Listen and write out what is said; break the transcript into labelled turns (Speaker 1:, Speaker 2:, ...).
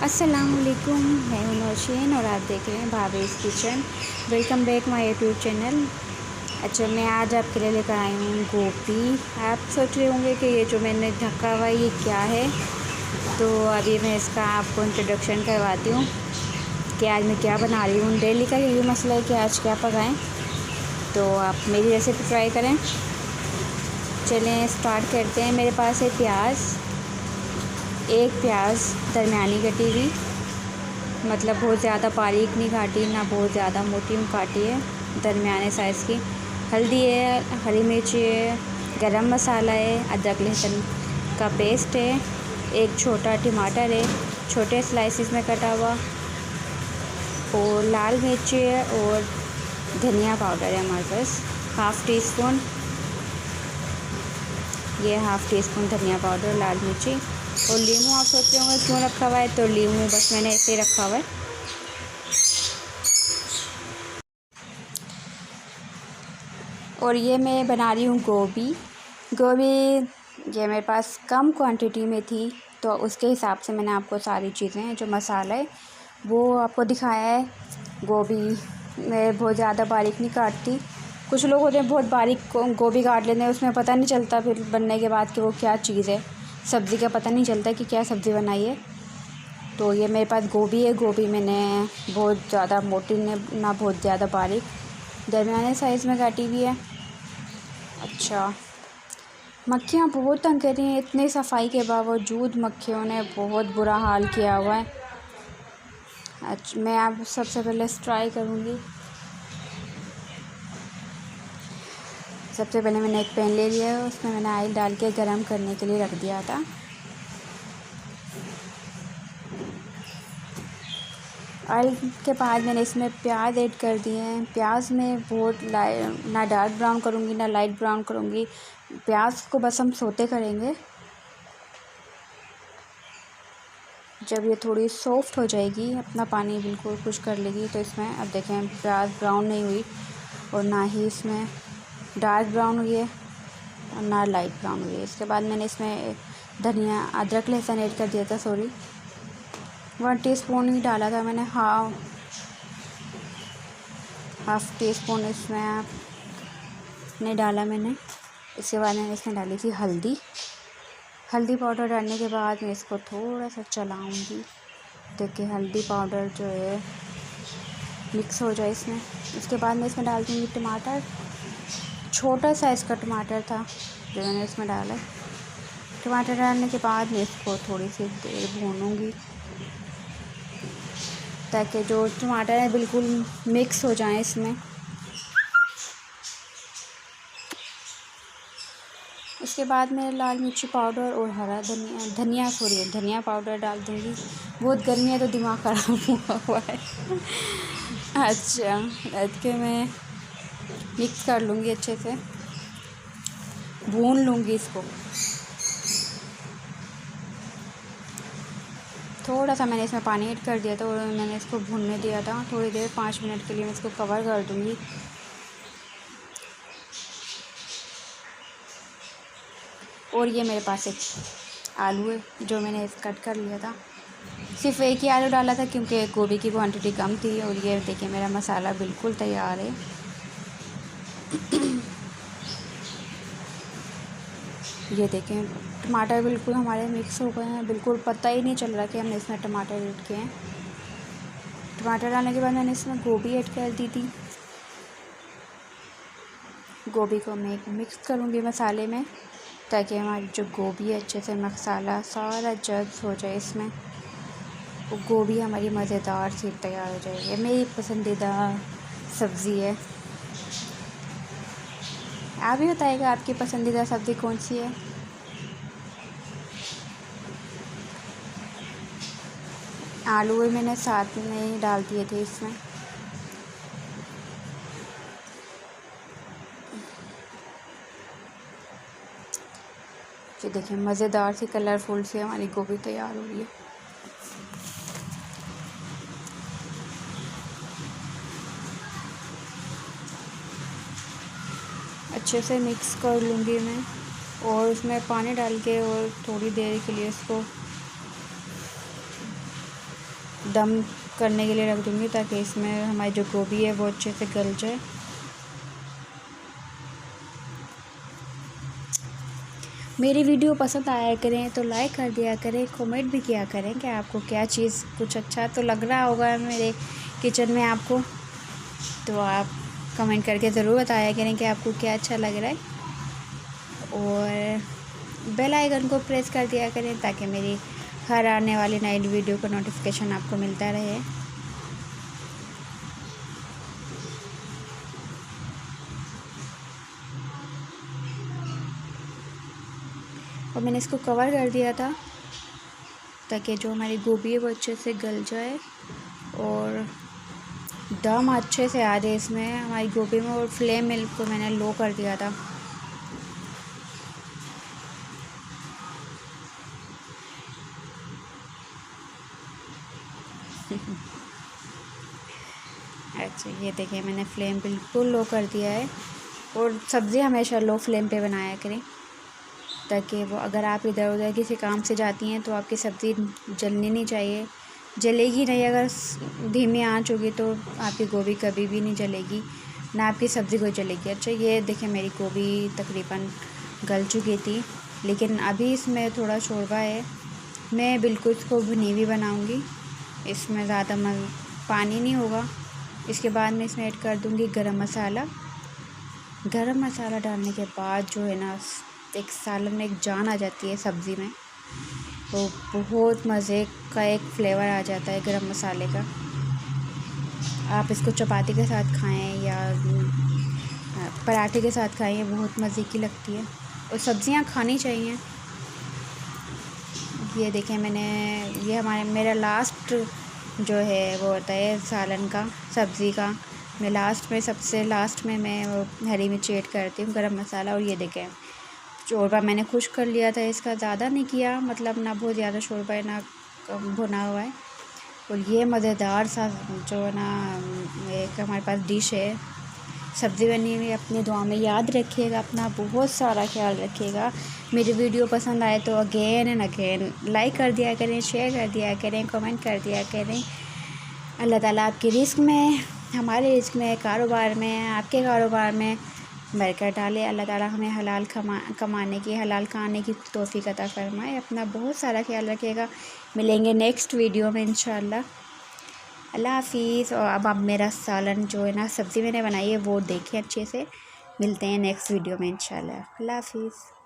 Speaker 1: अस्सलामुअलैकुम, मैं हूं नौशीन और आप देख रहे हैं Bhabhi's kitchen. Welcome back my YouTube channel. अच्छा, मैं आज आपके लिए लेकर आई हूँ गोभी। आप सोच रहे होंगे कि ये जो मैंने ढका हुआ है ये क्या है, तो अभी मैं इसका आपको इंट्रोडक्शन करवाती हूँ कि आज मैं क्या बना रही हूँ। डेली का यही मसला है कि आज क्या पकाएँ, तो आप मेरी रेसिपी ट्राई करें। चलें स्टार्ट करते हैं। मेरे पास है एक प्याज दरमियानी कटी हुई, मतलब बहुत ज़्यादा बारीक नहीं काटी, ना बहुत ज़्यादा मोटी काटी है, दरमियाने साइज़ की। हल्दी है, हरी मिर्च है, गरम मसाला है, अदरक लहसुन का पेस्ट है, एक छोटा टमाटर है छोटे स्लाइसिस में कटा हुआ, और लाल मिर्च है, और धनिया पाउडर है हमारे पास हाफ़ टी स्पून। ये हाफ़ टी स्पून धनिया पाउडर, लाल मिर्ची और लीमू। आप सोच रहे होंगे क्यों रखा हुआ है, तो लीमू बस मैंने ऐसे ही रखा हुआ है। और ये मैं बना रही हूँ गोभी। ये मेरे पास कम क्वांटिटी में थी, तो उसके हिसाब से मैंने आपको सारी चीज़ें जो मसाला है वो आपको दिखाया है। गोभी मैं बहुत ज़्यादा बारीक नहीं काटती। कुछ लोग होते हैं बहुत बारीक गोभी काट लेते हैं, उसमें पता नहीं चलता फिर बनने के बाद कि वो क्या चीज़ है, सब्ज़ी का पता नहीं चलता कि क्या सब्ज़ी बनाई है। तो ये मेरे पास गोभी है। गोभी मैंने बहुत ज़्यादा मोटी ना बहुत ज़्यादा बारीक, दरमियाने साइज़ में काटी हुई है। अच्छा, मक्खियाँ बहुत तंग कर रही हैं, इतनी सफाई के बावजूद मक्खियों ने बहुत बुरा हाल किया हुआ है। अच्छा, मैं अब सबसे पहले ट्राई करूँगी। सबसे पहले मैंने एक पैन ले लिया है, उसमें मैंने ऑयल डाल के गरम करने के लिए रख दिया था। ऑयल के बाद मैंने इसमें प्याज ऐड कर दिए हैं। प्याज में बहुत ना डार्क ब्राउन करूँगी ना लाइट ब्राउन करूँगी, प्याज को बस हम सोते करेंगे। जब ये थोड़ी सॉफ्ट हो जाएगी, अपना पानी बिल्कुल खुश कर लेगी, तो इसमें अब देखें प्याज ब्राउन नहीं हुई और ना ही इसमें डार्क ब्राउन हुई है और ना लाइट ब्राउन हुई है। इसके बाद मैंने इसमें धनिया अदरक लहसुन ऐड कर दिया था। 1 टीस्पून ही डाला था मैंने, हाफ़ टी स्पून इसमें नहीं डाला मैंने। इसके बाद मैंने इसमें डाली थी हल्दी पाउडर। डालने के बाद मैं इसको थोड़ा सा चलाऊंगी, देखिए हल्दी पाउडर जो है मिक्स हो जाए इसमें। उसके बाद मैं इसमें डाल दूँगी टमाटर। छोटा साइज़ का टमाटर था जो मैंने इसमें डाला। टमाटर डालने के बाद मैं इसको थोड़ी सी देर भूनूंगी, ताकि जो टमाटर है बिल्कुल मिक्स हो जाए इसमें। उसके बाद मैं लाल मिर्ची पाउडर और हरा धनिया पाउडर डाल दूँगी। बहुत गर्मी है तो दिमाग ख़राब हुआ है। अच्छा, इसके मैं मिक्स कर लूँगी, अच्छे से भून लूँगी इसको। थोड़ा सा मैंने इसमें पानी ऐड कर दिया था और मैंने इसको भूनने दिया था थोड़ी देर, 5 मिनट के लिए मैं इसको कवर कर दूँगी। और ये मेरे पास एक आलू है जो मैंने कट कर लिया था। सिर्फ एक ही आलू डाला था क्योंकि गोभी की क्वांटिटी कम थी। और ये देखिए मेरा मसाला बिल्कुल तैयार है। ये देखें टमाटर बिल्कुल हमारे मिक्स हो गए हैं, बिल्कुल पता ही नहीं चल रहा कि हमने इसमें टमाटर ऐड किए हैं। टमाटर डालने के बाद मैंने इसमें गोभी ऐड कर दी थी। गोभी को मैं मिक्स करूँगी मसाले में, ताकि हमारी जो गोभी है अच्छे से मसाला सारा जज्ब हो जाए इसमें, वो गोभी हमारी मज़ेदार सी तैयार हो जाएगी। मेरी पसंदीदा सब्ज़ी है। आप भी बताइएगा आपकी पसंदीदा सब्ज़ी कौन सी है। आलू भी मैंने साथ में ही डाल दिए थे इसमें। ये देखिए मज़ेदार सी कलरफुल सी हमारी गोभी तैयार हो रही है। अच्छे से मिक्स कर लूँगी मैं और उसमें पानी डाल के और थोड़ी देर के लिए इसको दम करने के लिए रख दूँगी ताकि इसमें हमारी जो गोभी है वो अच्छे से गल जाए। मेरी वीडियो पसंद आया करें तो लाइक कर दिया करें, कमेंट भी किया करें कि आपको क्या चीज़ कुछ अच्छा तो लग रहा होगा मेरे किचन में आपको, तो आप कमेंट करके ज़रूर बताया करें कि आपको क्या अच्छा लग रहा है। और बेल आइकन को प्रेस कर दिया करें ताकि मेरी हर आने वाली नई वीडियो का नोटिफिकेशन आपको मिलता रहे। और मैंने इसको कवर कर दिया था ताकि जो हमारी गोभी है वो अच्छे से गल जाए और दम अच्छे से आ जाए इसमें हमारी गोभी में। और फ्लेम को मैंने लो कर दिया था। अच्छा, ये देखिए मैंने फ्लेम बिल्कुल लो कर दिया है। और सब्ज़ी हमेशा लो फ्लेम पे बनाया करें ताकि वो, अगर आप इधर उधर किसी काम से जाती हैं तो आपकी सब्ज़ी जलनी नहीं चाहिए, जलेगी नहीं। अगर धीमी आंच होगी तो आपकी गोभी कभी भी नहीं जलेगी, ना आपकी सब्ज़ी कोई जलेगी। अच्छा, ये देखिए मेरी गोभी तकरीबन गल चुकी थी, लेकिन अभी इसमें थोड़ा शोरबा है। मैं बिल्कुल इसको भुनी हुई बनाऊँगी, इसमें ज़्यादा पानी नहीं होगा। इसके बाद मैं इसमें ऐड कर दूँगी गरम मसाला। गरम मसाला डालने के बाद जो है ना, एक सालन में एक जान आ जाती है सब्ज़ी में, तो बहुत मज़े का एक फ्लेवर आ जाता है गरम मसाले का। आप इसको चपाती के साथ खाएं या पराठे के साथ खाएं, बहुत मज़े की लगती है। और सब्ज़ियां खानी चाहिए। ये देखें ये मेरा लास्ट जो है वो होता है सालन का, सब्ज़ी का। मैं लास्ट में, सबसे लास्ट में मैं वो हरी मिर्च ऐड करती हूँ, गरम मसाला। और ये देखें शोरबा मैंने खुश कर लिया था, इसका ज़्यादा नहीं किया, मतलब ना बहुत ज़्यादा शोरबा है ना कम भुना हुआ है। और ये मज़ेदार सा जो है ना एक हमारे पास डिश है, सब्ज़ी बनी हुई। अपनी दुआ में याद रखिएगा, अपना बहुत सारा ख्याल रखिएगा। मेरी वीडियो पसंद आए तो अगेन एंड अगेन लाइक कर दिया करें, शेयर कर दिया करें, कमेंट कर दिया करें। अल्लाह ताला आपके रिस्क में, हमारे रिस्क में, कारोबार में, आपके कारोबार में बरकत डाले। अल्लाह ताला हमें हलाल कमाने की, हलाल खाने की तौफीक अता फरमाए। अपना बहुत सारा ख्याल रखिएगा। मिलेंगे नेक्स्ट वीडियो में इंशाल्लाह। अल्लाह हाफ़िज़। और अब आप मेरा सालन जो है ना, सब्ज़ी मैंने बनाई है वो देखें अच्छे से। मिलते हैं नेक्स्ट वीडियो में इंशाल्लाह। अल्लाह हाफ़िज़।